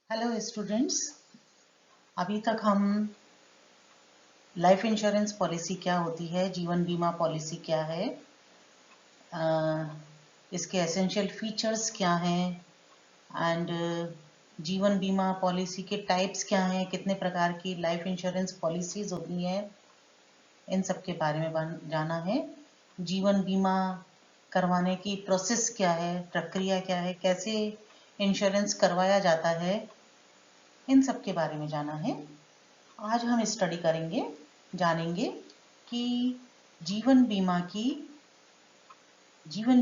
Hello students. अभी तक हम लाइफ इंश्योरेंस पॉलिसी क्या होती है, जीवन बीमा पॉलिसी क्या है, इसके एसेंशियल फीचर्स क्या हैं एंड जीवन बीमा पॉलिसी के टाइप्स क्या हैं, कितने प्रकार की लाइफ इंश्योरेंस पॉलिसीज होती हैं, इन सब के बारे में जाना है। जीवन बीमा करवाने की प्रोसेस क्या है, प्रक्रिया क्या है, कैसे इंश्योरेंस करवाया जाता है, इन सब के बारे में जाना है। आज हम स्टडी करेंगे, जानेंगे कि जीवन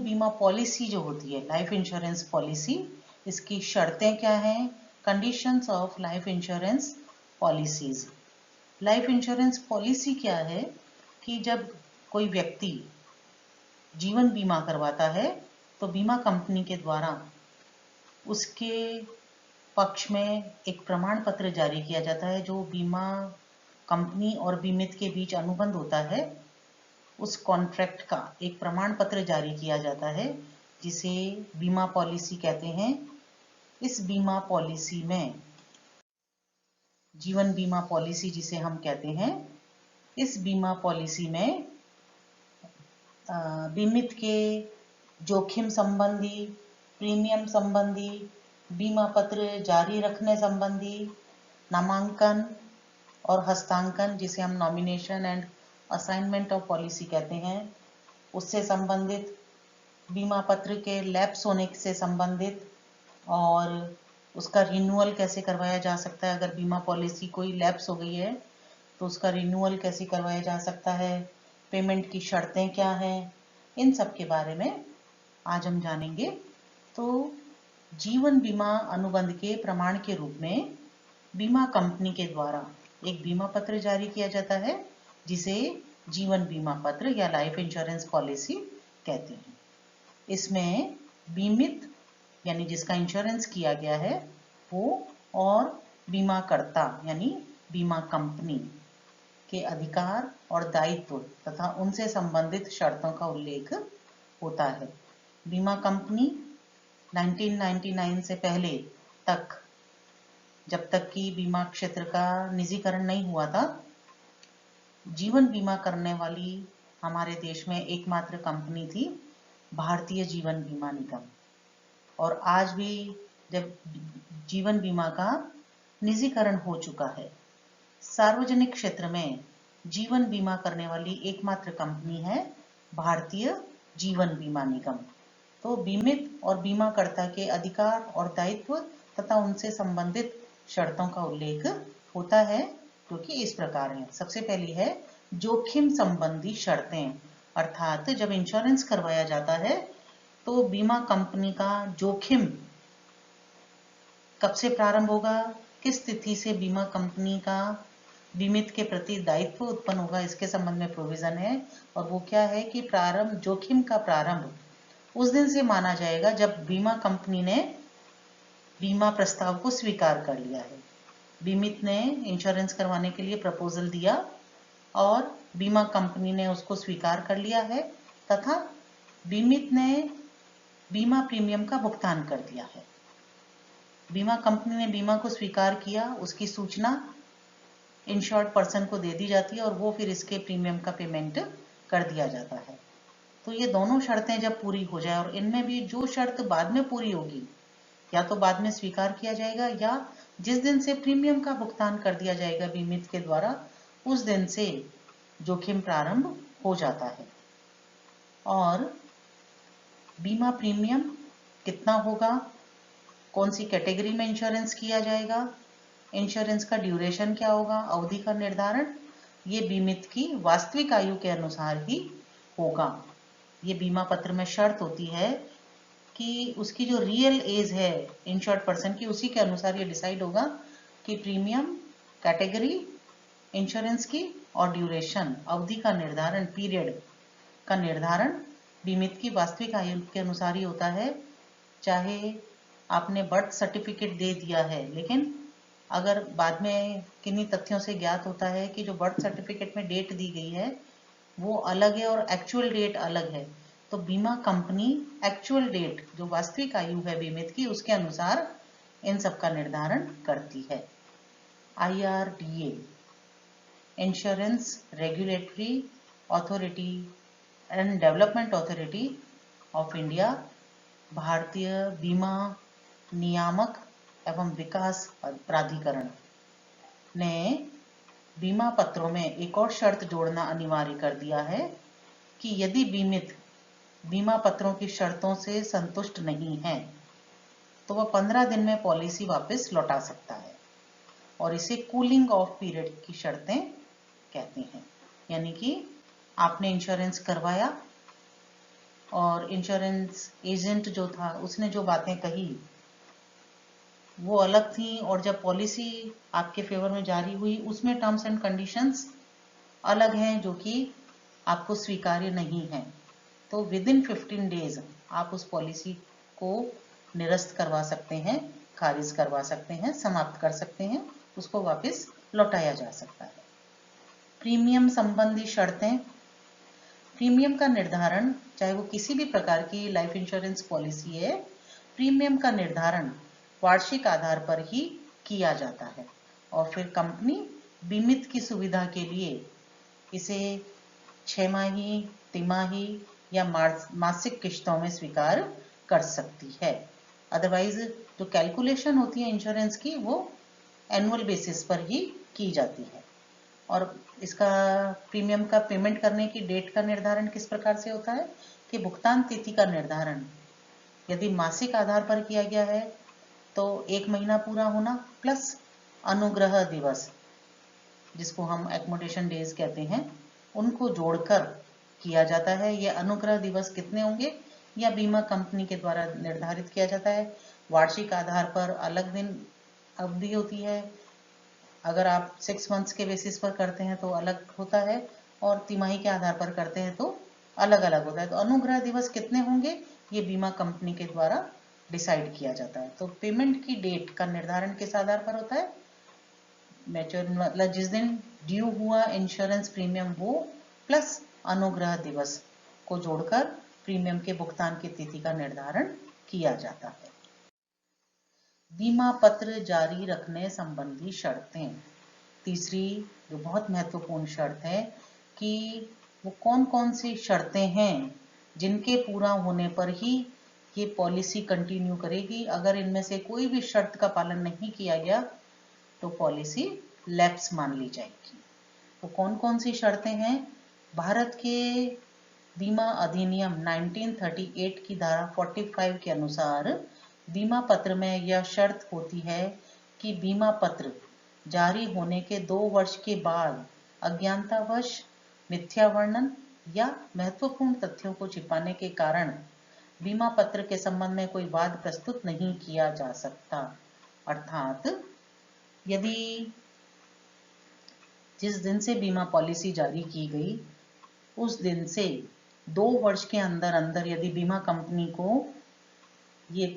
बीमा पॉलिसी जो होती है, लाइफ इंश्योरेंस पॉलिसी, इसकी शर्तें क्या हैं, conditions of life insurance policies. Life insurance policy क्या है कि जब कोई व्यक्ति जीवन बीमा करवाता है तो बीमा कंपनी के द्वारा उसके पक्ष में एक प्रमाण पत्र जारी किया जाता है। जो बीमा कंपनी और बीमित के बीच अनुबंध होता है, उस कॉन्ट्रैक्ट का एक प्रमाण पत्र जारी किया जाता है, जिसे बीमा पॉलिसी कहते हैं। इस बीमा पॉलिसी में, जीवन बीमा पॉलिसी जिसे हम कहते हैं, इस बीमा पॉलिसी में बीमित के जोखिम संबंधी, प्रीमियम संबंधी, बीमा पत्र जारी रखने संबंधी, नामांकन और हस्तांकन जिसे हम nomination and assignment of policy कहते हैं, उससे संबंधित, बीमा पत्र के लैप्स होने से संबंधित, और उसका रिन्यूअल कैसे करवाया जा सकता है। अगर बीमा पॉलिसी कोई लैप्स हो गई है तो उसका रिन्यूअल कैसे करवाया जा सकता है, पेमेंट की शर्तें क्या हैं, इन सब के बारे में आज हम जानेंगे। तो जीवन बीमा अनुबंध के प्रमाण के रूप में बीमा कंपनी के द्वारा एक बीमा पत्र जारी किया जाता है, जिसे जीवन बीमा पत्र या लाइफ इंश्योरेंस पॉलिसी कहते हैं। इसमें बीमित यानी जिसका इंश्योरेंस किया गया है वो, और बीमाकर्ता यानी बीमा कंपनी के अधिकार और दायित्व तथा उनसे संबंधित शर्तों का उल्लेख होता है। बीमा कंपनी 1999 से पहले तक, जब तक कि बीमा क्षेत्र का निजीकरण नहीं हुआ था, जीवन बीमा करने वाली हमारे देश में एकमात्र कंपनी थी भारतीय जीवन बीमा निगम। और आज भी जब जीवन बीमा का निजीकरण हो चुका है, सार्वजनिक क्षेत्र में जीवन बीमा करने वाली एकमात्र कंपनी है भारतीय जीवन बीमा निगम। तो बीमित और बीमाकर्ता के अधिकार और दायित्व तथा उनसे संबंधित शर्तों का उल्लेख होता है, जो कि इस प्रकार है। सबसे पहली है जोखिम संबंधी शर्तें, अर्थात जब इंश्योरेंस करवाया जाता है तो बीमा कंपनी का जोखिम कब से प्रारंभ होगा, किस तिथि से बीमा कंपनी का बीमित के प्रति दायित्व उत्पन्न होगा, इसके संबंध में प्रोविजन है। और वो क्या है कि जोखिम का प्रारंभ उस दिन से माना जाएगा जब बीमा कंपनी ने बीमा प्रस्ताव को स्वीकार कर लिया है। बीमित ने इंश्योरेंस करवाने के लिए प्रपोजल दिया और बीमा कंपनी ने उसको स्वीकार कर लिया है, तथा बीमित ने बीमा प्रीमियम का भुगतान कर दिया है। बीमा कंपनी ने बीमा को स्वीकार किया, उसकी सूचना इंश्योर्ड पर्सन को दे दी जाती है और वो फिर इसके प्रीमियम का पेमेंट कर दिया जाता है। तो ये दोनों शर्तें जब पूरी हो जाए, और इनमें भी जो शर्त बाद में पूरी होगी, या तो बाद में स्वीकार किया जाएगा या जिस दिन से प्रीमियम का भुगतान कर दिया जाएगा बीमित के द्वारा, उस दिन से जोखिम प्रारंभ हो जाता है। और बीमा प्रीमियम कितना होगा, कौन सी कैटेगरी में इंश्योरेंस किया जाएगा, इंश्योरेंस का ड्यूरेशन क्या होगा, अवधि का निर्धारण, ये बीमित की वास्तविक आयु के अनुसार ही होगा। ये बीमा पत्र में शर्त होती है कि उसकी जो रियल एज है इंश्योर्ड पर्सन की, उसी के अनुसार ये डिसाइड होगा कि प्रीमियम, कैटेगरी इंश्योरेंस की और ड्यूरेशन, अवधि का निर्धारण, पीरियड का निर्धारण बीमित की वास्तविक आयु के अनुसार ही होता है। चाहे आपने बर्थ सर्टिफिकेट दे दिया है, लेकिन अगर बाद में किन्हीं तथ्यों से ज्ञात होता है कि जो बर्थ सर्टिफिकेट में डेट दी गई है वो अलग है और एक्चुअल डेट अलग है, तो बीमा कंपनी एक्चुअल डेट, जो वास्तविक आयु है बीमित की, उसके अनुसार इन सब का निर्धारण करती है। IRDA insurance regulatory authority and development authority of India भारतीय बीमा नियामक एवं विकास प्राधिकरण ने बीमा पत्रों में एक और शर्त जोड़ना अनिवार्य कर दिया है कि यदि बीमित बीमा पत्रों की शर्तों से संतुष्ट नहीं है तो वह 15 दिन में पॉलिसी वापस लौटा सकता है और इसे कूलिंग ऑफ पीरियड की शर्तें कहते हैं। यानी कि आपने इंश्योरेंस करवाया और इंश्योरेंस एजेंट जो था उसने जो बातें कही वो अलग थी और जब पॉलिसी आपके फेवर में जारी हुई उसमें टर्म्स एंड कंडीशंस अलग हैं जो कि आपको स्वीकार्य नहीं है। तो विद इन 15 डेज आप उस पॉलिसी को निरस्त करवा सकते हैं, खारिज करवा सकते हैं, समाप्त कर सकते हैं, उसको वापस लौटाया जा सकता है। प्रीमियम संबंधी शर्तें। प्रीमियम का निर्धारण, चाहे वो किसी भी प्रकार की लाइफ इंश्योरेंस पॉलिसी है, प्रीमियम का निर्धारण वार्षिक आधार पर ही किया जाता है और फिर कंपनी बीमित की सुविधा के लिए इसे 6 माही, तिमाही या मासिक किश्तों में स्वीकार कर सकती है। अदरवाइज जो कैलकुलेशन होती है इंश्योरेंस की वो एनुअल बेसिस पर ही की जाती है। और इसका प्रीमियम का पेमेंट करने की डेट का निर्धारण किस प्रकार से होता है कि भुगतान तिथि का निर्धारण यदि मासिक आधार पर किया गया है तो 1 महीना पूरा होना प्लस अनुग्रह दिवस जिसको हम एकोमोडेशन डेज कहते हैं उनको जोड़कर किया जाता है। यह अनुग्रह दिवस कितने होंगे या बीमा कंपनी के द्वारा निर्धारित किया जाता है। वार्षिक आधार पर अलग दिन अवधि होती है, अगर आप 6 मंथ्स के बेसिस पर करते हैं तो अलग होता है और तिमाही के आधार पर करते हैं तो अलग अलग होता है। तो अनुग्रह दिवस कितने होंगे ये बीमा कंपनी के द्वारा डिसाइड किया जाता है। तो पेमेंट की डेट का निर्धारण किस आधार पर होता है, मैच्योर मतलब जिस दिन ड्यू हुआ इंश्योरेंस प्रीमियम वो प्लस अनुग्रह दिवस को जोड़कर प्रीमियम के भुगतान की तिथि का निर्धारण किया जाता है। बीमा पत्र जारी रखने संबंधी शर्तें। तीसरी जो बहुत महत्वपूर्ण शर्त है कि वो कौन कौन सी शर्तें हैं जिनके पूरा होने पर ही ये पॉलिसी कंटिन्यू करेगी। अगर इनमें से कोई भी शर्त का पालन नहीं किया गया तो पॉलिसी लैप्स मान ली जाएगी। तो कौन कौन सी शर्तें हैं, भारत के बीमा अधिनियम 1938 की धारा 45 के अनुसार बीमा पत्र में यह शर्त होती है कि बीमा पत्र जारी होने के 2 वर्ष के बाद अज्ञानतावश, मिथ्या वर्णन या महत्वपूर्ण तथ्यों को छिपाने के कारण बीमा पत्र के संबंध में कोई वाद प्रस्तुत नहीं किया जा सकता। अर्थात यदि जिस दिन से बीमा पॉलिसी जारी की गई उस दिन से 2 वर्ष के अंदर अंदर यदि बीमा कंपनी को ये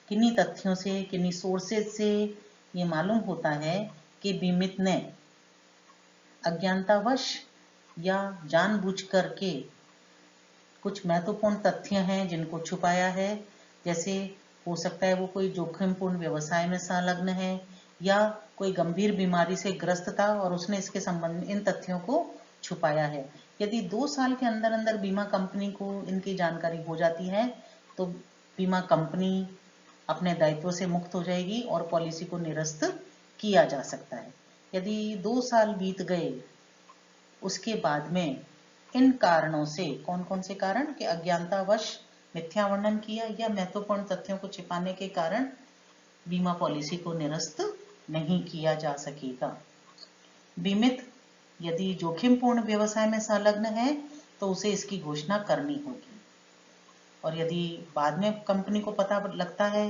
किन्हीं तथ्यों से, किन्हीं सोर्सेज से ये मालूम होता है कि बीमित ने अज्ञानतावश या जानबूझकर के कुछ महत्वपूर्ण तथ्य हैं जिनको छुपाया है, जैसे हो सकता है वो कोई जोखिमपूर्ण व्यवसाय में संलग्न है या कोई गंभीर बीमारी से ग्रस्त था और उसने इसके संबंध में इन तथ्यों को छुपाया है। यदि 2 साल के अंदर अंदर बीमा कंपनी को इनकी जानकारी हो जाती है तो बीमा कंपनी अपने दायित्व से मुक्त हो जाएगी और पॉलिसी को निरस्त किया जा सकता है। यदि 2 साल बीत गए उसके बाद में इन कारणों से, कौन कौन से कारण कि अज्ञानतावश, मिथ्या वर्णन किया या महत्वपूर्ण तथ्यों को छिपाने के कारण बीमा पॉलिसी को निरस्त नहीं किया जा सकेगा। बीमित यदि जोखिमपूर्ण व्यवसाय में संलग्न है तो उसे इसकी घोषणा करनी होगी और यदि बाद में कंपनी को पता लगता है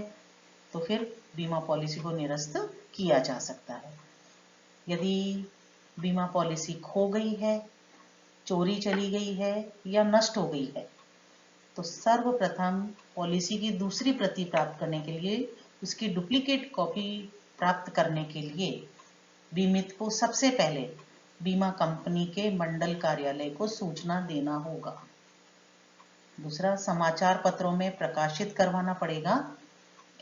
तो फिर बीमा पॉलिसी को निरस्त किया जा सकता है। यदि बीमा पॉलिसी खो गई है, चोरी चली गई है या नष्ट हो गई है तो सर्वप्रथम पॉलिसी की दूसरी प्रति प्राप्त करने के लिए, उसकी डुप्लीकेट कॉपी प्राप्त करने के लिए बीमित को सबसे पहले बीमा कंपनी के मंडल कार्यालय को सूचना देना होगा। दूसरा, समाचार पत्रों में प्रकाशित करवाना पड़ेगा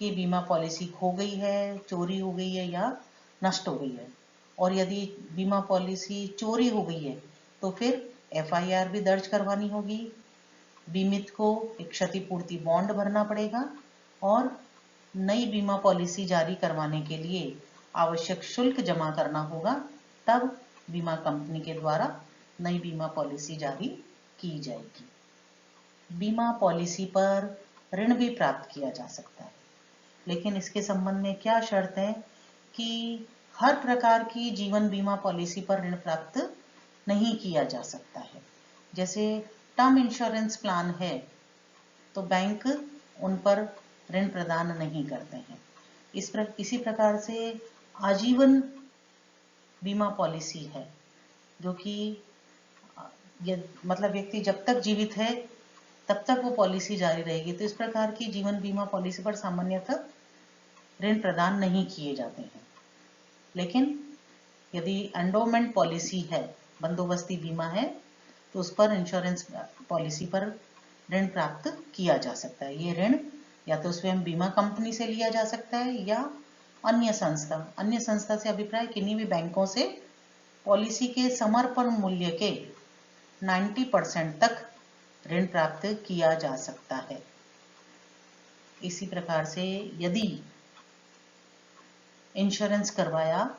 कि बीमा पॉलिसी खो गई है, चोरी हो गई है या नष्ट हो गई है। और यदि बीमा पॉलिसी चोरी हो गई है तो फिर FIR भी दर्ज करवानी होगी, बीमित को एक क्षतिपूर्ति बॉन्ड भरना पड़ेगा और नई बीमा पॉलिसी जारी करवाने के लिए आवश्यक शुल्क जमा करना होगा, तब बीमा कंपनी के द्वारा नई बीमा पॉलिसी जारी की जाएगी। बीमा पॉलिसी पर ऋण भी प्राप्त किया जा सकता है, लेकिन इसके संबंध में क्या शर्त है कि हर प्रकार की जीवन बीमा पॉलिसी पर ऋण प्राप्त नहीं किया जा सकता है। जैसे टर्म इंश्योरेंस प्लान है तो बैंक उन पर ऋण प्रदान नहीं करते हैं। इसी प्रकार से आजीवन बीमा पॉलिसी है जो कि मतलब व्यक्ति जब तक जीवित है तब तक वो पॉलिसी जारी रहेगी। तो इस प्रकार की जीवन बीमा पॉलिसी पर सामान्यतः ऋण प्रदान नहीं किए जाते हैं। लेकिन यदि एंडोमेंट पॉलिसी है, बंदोबस्ती बीमा है, तो उस पर इंश्योरेंस पॉलिसी पर ऋण प्राप्त किया जा सकता है। ये ऋण या तो स्वयं बीमा कंपनी से लिया जा सकता है या अन्य संस्था से अभिप्राय किन्हीं भी बैंकों से पॉलिसी के समर्पण मूल्य के 90% तक ऋण प्राप्त किया जा सकता है। इसी प्रकार से यदि इंश्योरेंस करवाया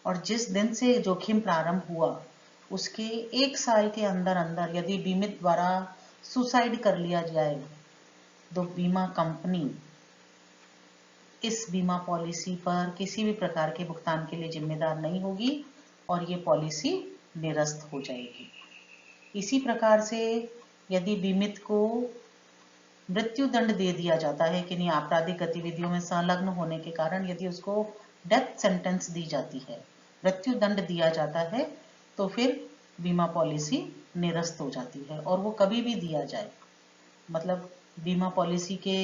और जिस दिन से जोखिम प्रारंभ हुआ उसके 1 साल के अंदर अंदर यदि बीमित द्वारा सुसाइड कर लिया जाए तो बीमा कंपनी इस बीमा पॉलिसी पर किसी भी प्रकार के भुगतान के लिए जिम्मेदार नहीं होगी और ये पॉलिसी निरस्त हो जाएगी। इसी प्रकार से यदि बीमित को मृत्यु दंड दे दिया जाता है किन्हीं आपराधिक गतिविधियों में संलग्न होने के कारण, यदि उसको डेथ सेंटेंस दी जाती है, मृत्यु दंड दिया जाता है, तो फिर बीमा पॉलिसी निरस्त हो जाती है। और वो कभी भी दिया जाए, मतलब बीमा पॉलिसी के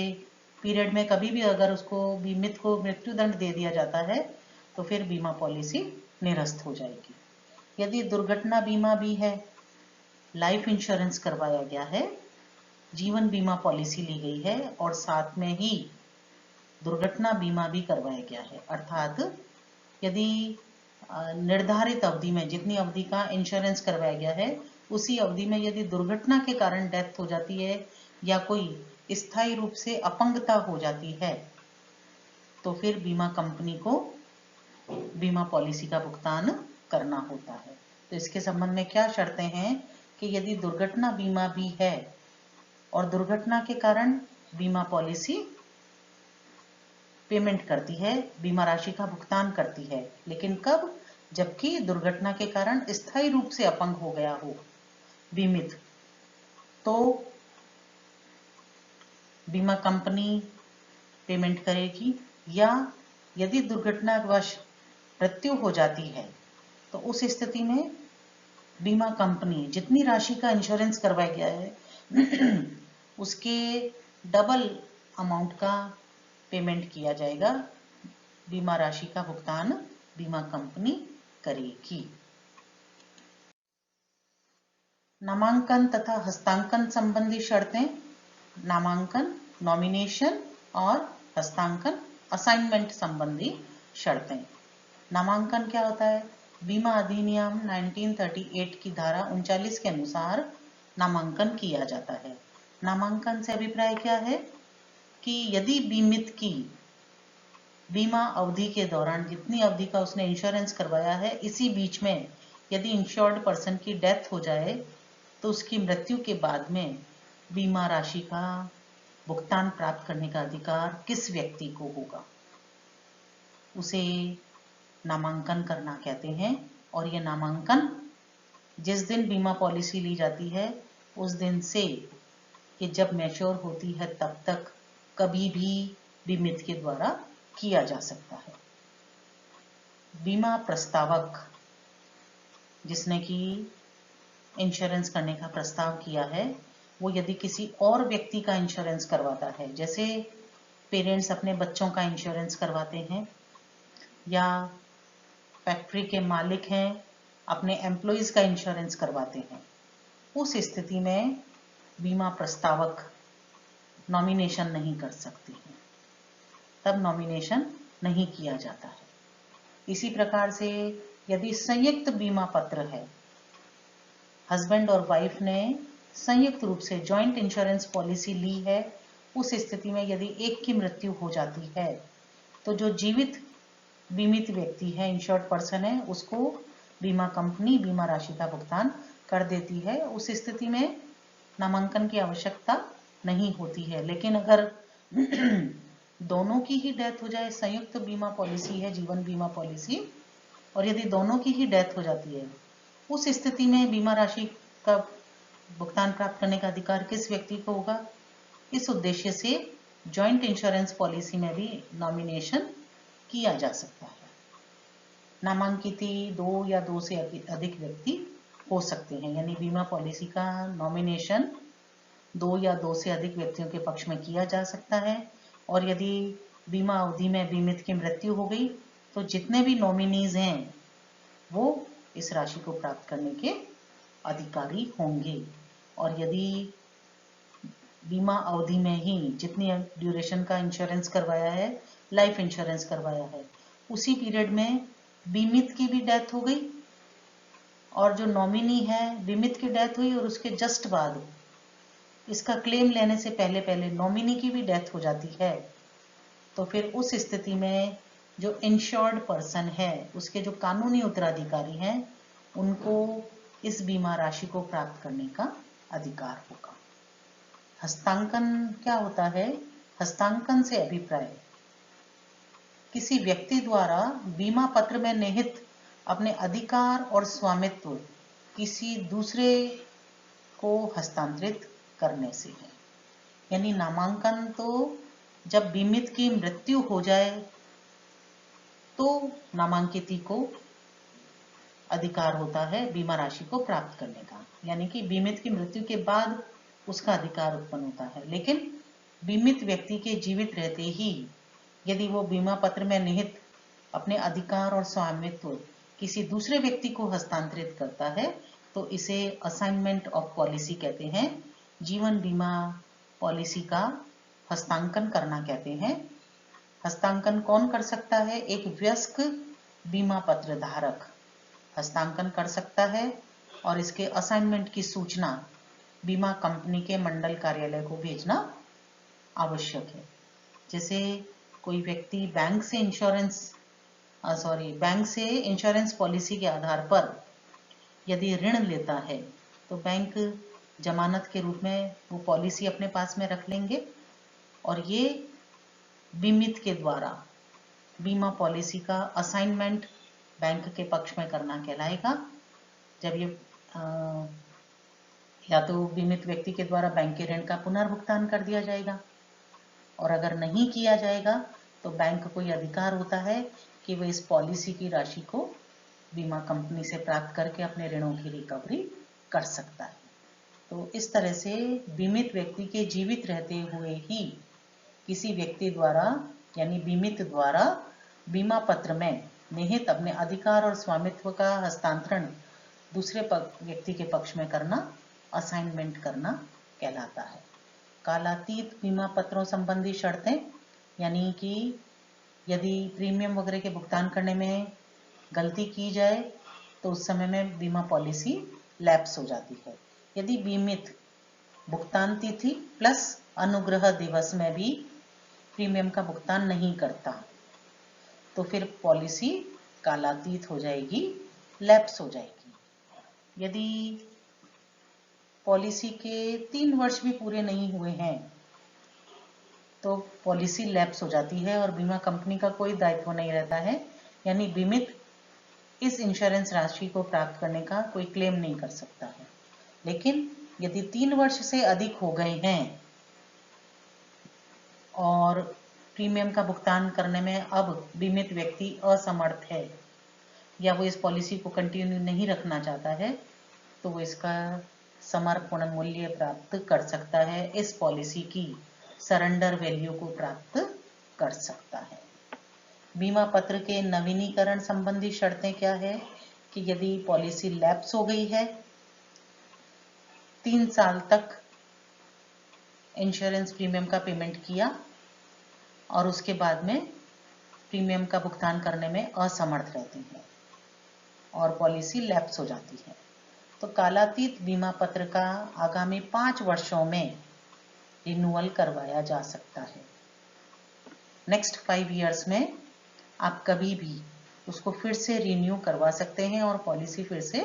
पीरियड में कभी भी अगर उसको बीमित को मृत्यु दंड दे दिया जाता है तो फिर बीमा पॉलिसी निरस्त हो जाएगी। यदि दुर्घटना बीमा भी है, लाइफ इंश्योरेंस करवाया गया है, जीवन बीमा पॉलिसी ली गई है और साथ में ही दुर्घटना बीमा भी करवाया गया है, अर्थात यदि निर्धारित अवधि में जितनी अवधि का इंश्योरेंस करवाया गया है उसी अवधि में यदि दुर्घटना के कारण डेथ हो जाती है या कोई स्थायी रूप से अपंगता हो जाती है तो फिर बीमा कंपनी को बीमा पॉलिसी का भुगतान करना होता है। तो इसके संबंध में क्या शर्तें हैं कि यदि दुर्घटना बीमा भी है और दुर्घटना के कारण बीमा पॉलिसी पेमेंट करती है, बीमा राशि का भुगतान करती है, लेकिन कब? जबकि दुर्घटना के कारण स्थायी रूप से अपंग हो गया हो बीमित, तो बीमा कंपनी पेमेंट करेगी। या यदि दुर्घटनावश मृत्यु हो जाती है तो उस स्थिति में बीमा कंपनी जितनी राशि का इंश्योरेंस करवाया गया है उसके डबल अमाउंट का पेमेंट किया जाएगा, बीमा राशि का भुगतान बीमा कंपनी करेगी। नामांकन तथा हस्तांकन संबंधी शर्तें। नामांकन नॉमिनेशन और हस्तांकन असाइनमेंट संबंधी शर्तें। नामांकन क्या होता है? बीमा अधिनियम 1938 की धारा 39 के अनुसार नामांकन किया जाता है। नामांकन से अभिप्राय क्या है कि यदि बीमित की बीमा अवधि के दौरान जितनी अवधि का उसने इंश्योरेंस करवाया है इसी बीच में यदि इंश्योर्ड पर्सन की डेथ हो जाए तो उसकी मृत्यु के बाद में बीमा राशि का भुगतान प्राप्त करने का अधिकार किस व्यक्ति को होगा, उसे नामांकन करना कहते हैं। और यह नामांकन जिस दिन बीमा पॉलिसी ली जाती है उस दिन से कि जब मैच्योर होती है तब तक कभी भी बीमित के द्वारा किया जा सकता है। बीमा प्रस्तावक जिसने कि इंश्योरेंस करने का प्रस्ताव किया है वो यदि किसी और व्यक्ति का इंश्योरेंस करवाता है, जैसे पेरेंट्स अपने बच्चों का इंश्योरेंस करवाते हैं या फैक्ट्री के मालिक हैं अपने एम्प्लॉइज का इंश्योरेंस करवाते हैं, उस स्थिति में बीमा प्रस्तावक नॉमिनेशन नहीं कर सकते हैं। तब नॉमिनेशन नहीं किया जाता है। इसी प्रकार से यदि संयुक्त बीमा पत्र है, हस्बैंड और वाइफ ने संयुक्त रूप से जॉइंट इंश्योरेंस पॉलिसी ली है, उस स्थिति में यदि एक की मृत्यु हो जाती है तो जो जीवित बीमित व्यक्ति है, इंश्योर्ड पर्सन है, उसको बीमा कंपनी बीमा राशि का भुगतान कर देती है। उस स्थिति में नामांकन की आवश्यकता नहीं होती है। लेकिन अगर दोनों की ही डेथ हो जाए, संयुक्त बीमा पॉलिसी है, जीवन बीमा पॉलिसी, और यदि दोनों की ही डेथ हो जाती है, उस स्थिति में बीमा राशि का भुगतान प्राप्त करने का अधिकार किस व्यक्ति को होगा? इस उद्देश्य से जॉइंट इंश्योरेंस पॉलिसी में भी नॉमिनेशन किया जा सकता है। नामांकित 2 या 2 से अधिक व्यक्ति हो सकते हैं, यानी बीमा पॉलिसी का नॉमिनेशन 2 या 2 से अधिक व्यक्तियों के पक्ष में किया जा सकता है। और यदि बीमा अवधि में बीमित की मृत्यु हो गई तो जितने भी नॉमिनीज हैं वो इस राशि को प्राप्त करने के अधिकारी होंगे। और यदि बीमा अवधि में ही जितनी ड्यूरेशन का इंश्योरेंस करवाया है, लाइफ इंश्योरेंस करवाया है, उसी पीरियड में बीमित की भी डेथ हो गई और जो नॉमिनी है, बीमित की डेथ हुई और उसके जस्ट बाद इसका क्लेम लेने से पहले पहले नॉमिनी की भी डेथ हो जाती है, तो फिर उस स्थिति में जो इंश्योर्ड पर्सन है, उसके जो कानूनी उत्तराधिकारी हैं, उनको इस बीमा राशि को प्राप्त करने का अधिकार होगा। हस्तांकन क्या होता है? हस्तांकन से अभिप्राय किसी व्यक्ति द्वारा बीमा पत्र में निहित अपने अधिकार और स्वामित्व किसी दूसरे को हस्तांतरित करने से है। यानी नामांकन तो जब बीमित की मृत्यु हो जाए तो नामांकित को अधिकार होता है बीमा राशि को प्राप्त करने का, यानी कि बीमित की मृत्यु के बाद उसका अधिकार उत्पन्न होता है। लेकिन बीमित व्यक्ति के जीवित रहते ही यदि वो बीमा पत्र में निहित अपने अधिकार और स्वामित्व किसी दूसरे व्यक्ति को हस्तांतरित करता है तो इसे असाइनमेंट ऑफ पॉलिसी कहते हैं। जीवन बीमा पॉलिसी का हस्तांकन करना कहते हैं। हस्तांकन कौन कर सकता है? एक वयस्क बीमा पत्र धारक हस्तांकन कर सकता है और इसके असाइनमेंट की सूचना बीमा कंपनी के मंडल कार्यालय को भेजना आवश्यक है। जैसे कोई व्यक्ति बैंक से इंश्योरेंस पॉलिसी के आधार पर यदि ऋण लेता है तो बैंक जमानत के रूप में वो पॉलिसी अपने पास में रख लेंगे और ये बीमित के द्वारा बीमा पॉलिसी का असाइनमेंट बैंक के पक्ष में करना कहलाएगा। जब ये या तो बीमित व्यक्ति के द्वारा बैंक के ऋण का पुनर्भुगतान कर दिया जाएगा, और अगर नहीं किया जाएगा तो बैंक को यह अधिकार होता है कि वह इस पॉलिसी की राशि को बीमा कंपनी से प्राप्त करके अपने ऋणों की रिकवरी कर सकता है। तो इस तरह से बीमित व्यक्ति के जीवित रहते हुए ही किसी व्यक्ति द्वारा यानी बीमित द्वारा बीमा पत्र में निहित अपने अधिकार और स्वामित्व का हस्तांतरण दूसरे व्यक्ति के पक्ष में करना असाइनमेंट करना कहलाता है। कालातीत बीमा पत्रों संबंधी शर्तें, यानी कि यदि प्रीमियम वगैरह के भुगतान करने में गलती की जाए तो उस समय में बीमा पॉलिसी लैप्स हो जाती है। यदि बीमित भुगतान तिथि प्लस अनुग्रह दिवस में भी प्रीमियम का भुगतान नहीं करता तो फिर पॉलिसी कालातीत हो जाएगी, लैप्स हो जाएगी। यदि पॉलिसी के 3 वर्ष भी पूरे नहीं हुए हैं तो पॉलिसी लैप्स हो जाती है और बीमा कंपनी का कोई दायित्व नहीं रहता है, यानी बीमित इस इंश्योरेंस राशि को प्राप्त करने का कोई क्लेम नहीं कर सकता है। लेकिन यदि 3 वर्ष से अधिक हो गए हैं और प्रीमियम का भुगतान करने में अब बीमित व्यक्ति असमर्थ है या वो इस पॉलिसी को कंटिन्यू नहीं रखना चाहता है तो वो इसका समर्पण मूल्य प्राप्त कर सकता है, इस पॉलिसी की सरेंडर वैल्यू को प्राप्त कर सकता है। बीमा पत्र के नवीनीकरण संबंधी शर्तें क्या है कि यदि पॉलिसी लैप्स हो गई है, 3 साल तक इंश्योरेंस प्रीमियम का पेमेंट किया और उसके बाद में प्रीमियम का भुगतान करने में असमर्थ रहती हैं और पॉलिसी लैप्स हो जाती है, तो कालातीत बीमा पत्र का आगामी 5 वर्षों में रिन्यूअल करवाया जा सकता है। नेक्स्ट 5 इयर्स में आप कभी भी उसको फिर से रिन्यू करवा सकते हैं और पॉलिसी फिर से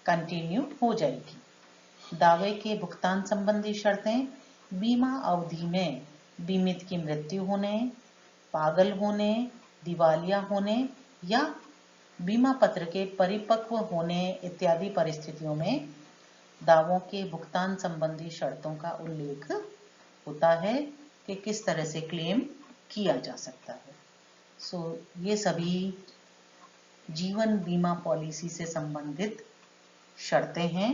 कंटिन्यू हो जाएगी। दावे के भुगतान संबंधी शर्तें बीमा अवधि में बीमित की मृत्यु होने, पागल होने, दिवालिया होने या बीमा पत्र के परिपक्व होने इत्यादि परिस्थितियों में दावों के भुगतान संबंधी शर्तों का उल्लेख होता है कि किस तरह से क्लेम किया जा सकता है। ये सभी जीवन बीमा पॉलिसी से संबंधित शर्तें हैं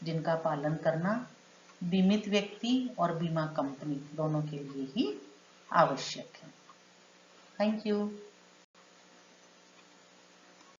जिनका पालन करना बीमित व्यक्ति और बीमा कंपनी दोनों के लिए ही आवश्यक है। Thank you.